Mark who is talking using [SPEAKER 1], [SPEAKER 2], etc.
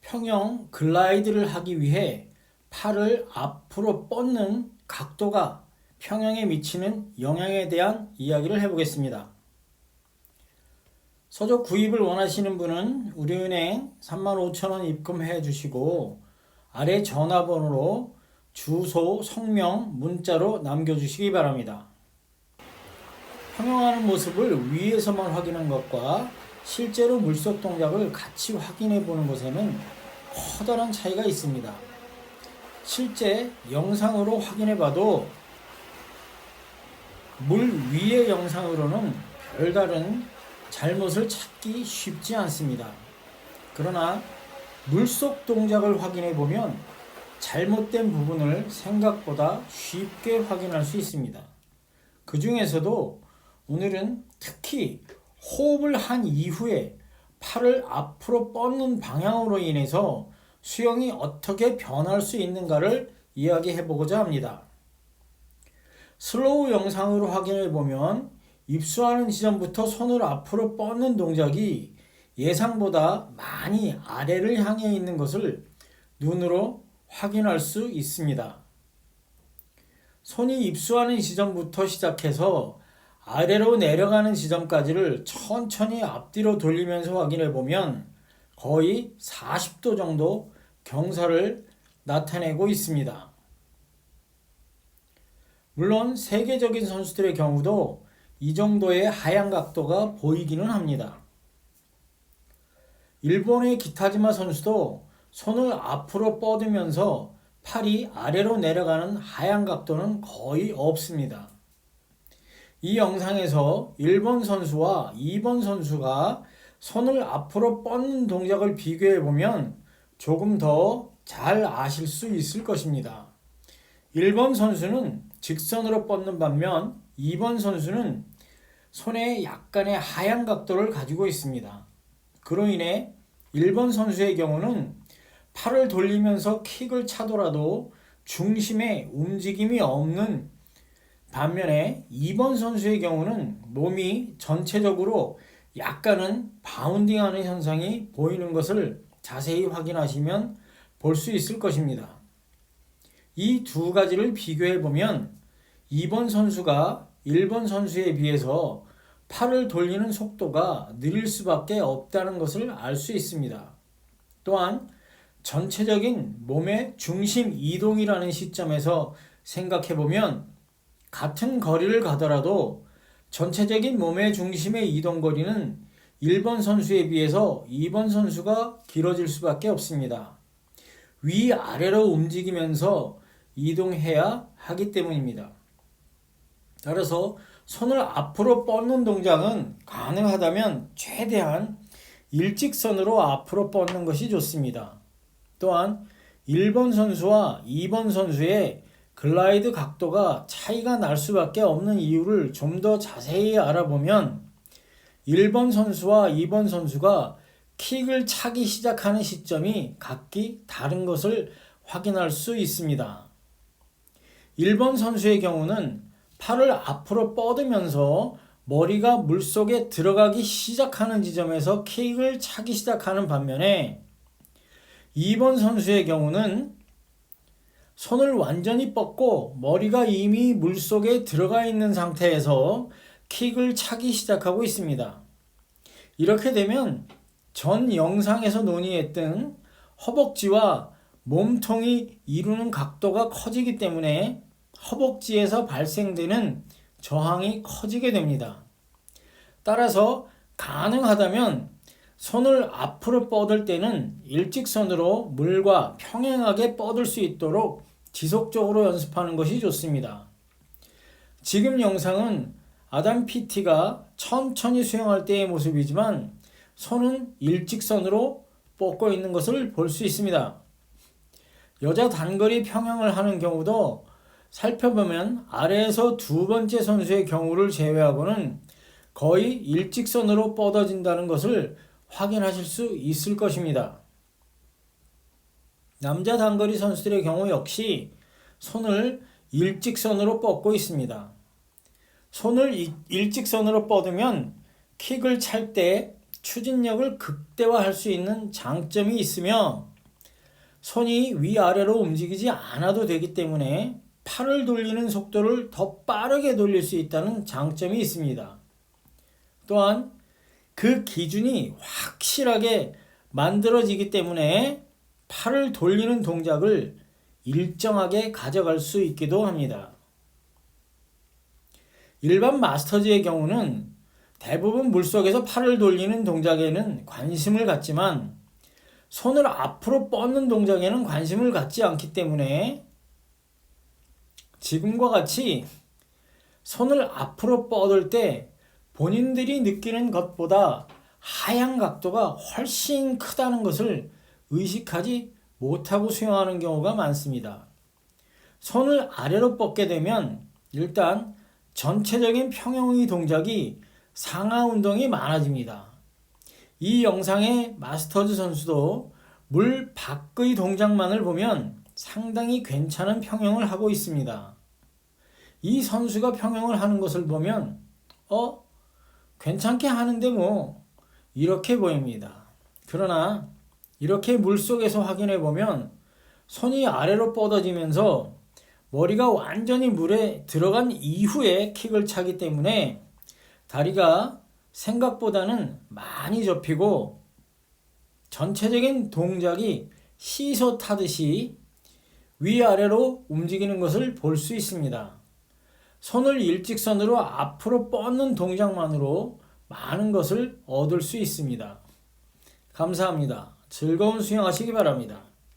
[SPEAKER 1] 평형 글라이드를 하기 위해 팔을 앞으로 뻗는 각도가 평형에 미치는 영향에 대한 이야기를 해보겠습니다. 서적 구입을 원하시는 분은 우리은행 35,000원 입금해 주시고 아래 전화번호로 주소, 성명, 문자로 남겨주시기 바랍니다. 평형하는 모습을 위에서만 확인한 것과 실제로 물속 동작을 같이 확인해 보는 것에는 커다란 차이가 있습니다. 실제 영상으로 확인해 봐도 물 위의 영상으로는 별다른 잘못을 찾기 쉽지 않습니다. 그러나 물속 동작을 확인해 보면 잘못된 부분을 생각보다 쉽게 확인할 수 있습니다. 그 중에서도 오늘은 특히 호흡을 한 이후에 팔을 앞으로 뻗는 방향으로 인해서 수영이 어떻게 변할 수 있는가를 이야기해 보고자 합니다. 슬로우 영상으로 확인해 보면 입수하는 지점부터 손을 앞으로 뻗는 동작이 예상보다 많이 아래를 향해 있는 것을 눈으로 확인할 수 있습니다. 손이 입수하는 지점부터 시작해서 아래로 내려가는 지점까지를 천천히 앞뒤로 돌리면서 확인해 보면 거의 40도 정도 경사를 나타내고 있습니다. 물론 세계적인 선수들의 경우도 이 정도의 하향 각도가 보이기는 합니다. 일본의 기타지마 선수도 손을 앞으로 뻗으면서 팔이 아래로 내려가는 하향 각도는 거의 없습니다. 이 영상에서 1번 선수와 2번 선수가 손을 앞으로 뻗는 동작을 비교해 보면 조금 더 잘 아실 수 있을 것입니다. 1번 선수는 직선으로 뻗는 반면 2번 선수는 손에 약간의 하향 각도를 가지고 있습니다. 그로 인해 1번 선수의 경우는 팔을 돌리면서 킥을 차더라도 중심에 움직임이 없는 반면에 2번 선수의 경우는 몸이 전체적으로 약간은 바운딩하는 현상이 보이는 것을 자세히 확인하시면 볼 수 있을 것입니다. 이 두 가지를 비교해 보면 2번 선수가 1번 선수에 비해서 팔을 돌리는 속도가 느릴 수밖에 없다는 것을 알 수 있습니다. 또한 전체적인 몸의 중심 이동이라는 시점에서 생각해 보면 같은 거리를 가더라도 전체적인 몸의 중심의 이동 거리는 1번 선수에 비해서 2번 선수가 길어질 수밖에 없습니다. 위아래로 움직이면서 이동해야 하기 때문입니다. 따라서 손을 앞으로 뻗는 동작은 가능하다면 최대한 일직선으로 앞으로 뻗는 것이 좋습니다. 또한 1번 선수와 2번 선수의 글라이드 각도가 차이가 날 수밖에 없는 이유를 좀 더 자세히 알아보면 1번 선수와 2번 선수가 킥을 차기 시작하는 시점이 각기 다른 것을 확인할 수 있습니다. 1번 선수의 경우는 팔을 앞으로 뻗으면서 머리가 물속에 들어가기 시작하는 지점에서 킥을 차기 시작하는 반면에 2번 선수의 경우는 손을 완전히 뻗고 머리가 이미 물속에 들어가 있는 상태에서 킥을 차기 시작하고 있습니다. 이렇게 되면 전 영상에서 논의했던 허벅지와 몸통이 이루는 각도가 커지기 때문에 허벅지에서 발생되는 저항이 커지게 됩니다. 따라서 가능하다면 손을 앞으로 뻗을 때는 일직선으로 물과 평행하게 뻗을 수 있도록 지속적으로 연습하는 것이 좋습니다. 지금 영상은 아담 PT가 천천히 수영할 때의 모습이지만 손은 일직선으로 뻗고 있는 것을 볼 수 있습니다. 여자 단거리 평형을 하는 경우도 살펴보면 아래에서 두 번째 선수의 경우를 제외하고는 거의 일직선으로 뻗어진다는 것을 확인하실 수 있을 것입니다. 남자 단거리 선수들의 경우 역시 손을 일직선으로 뻗고 있습니다. 손을 일직선으로 뻗으면 킥을 찰 때 추진력을 극대화할 수 있는 장점이 있으며 손이 위아래로 움직이지 않아도 되기 때문에 팔을 돌리는 속도를 더 빠르게 돌릴 수 있다는 장점이 있습니다. 또한 그 기준이 확실하게 만들어지기 때문에 팔을 돌리는 동작을 일정하게 가져갈 수 있기도 합니다. 일반 마스터즈의 경우는 대부분 물속에서 팔을 돌리는 동작에는 관심을 갖지만 손을 앞으로 뻗는 동작에는 관심을 갖지 않기 때문에 지금과 같이 손을 앞으로 뻗을 때 본인들이 느끼는 것보다 하향 각도가 훨씬 크다는 것을 의식하지 못하고 수영하는 경우가 많습니다. 손을 아래로 뻗게 되면 일단 전체적인 평형의 동작이 상하 운동이 많아집니다. 이 영상의 마스터즈 선수도 물 밖의 동작만을 보면 상당히 괜찮은 평형을 하고 있습니다. 이 선수가 평형을 하는 것을 보면 괜찮게 하는데 뭐 이렇게 보입니다. 그러나 이렇게 물속에서 확인해 보면 손이 아래로 뻗어지면서 머리가 완전히 물에 들어간 이후에 킥을 차기 때문에 다리가 생각보다는 많이 접히고 전체적인 동작이 시소 타듯이 위아래로 움직이는 것을 볼 수 있습니다. 손을 일직선으로 앞으로 뻗는 동작만으로 많은 것을 얻을 수 있습니다. 감사합니다. 즐거운 수영하시기 바랍니다.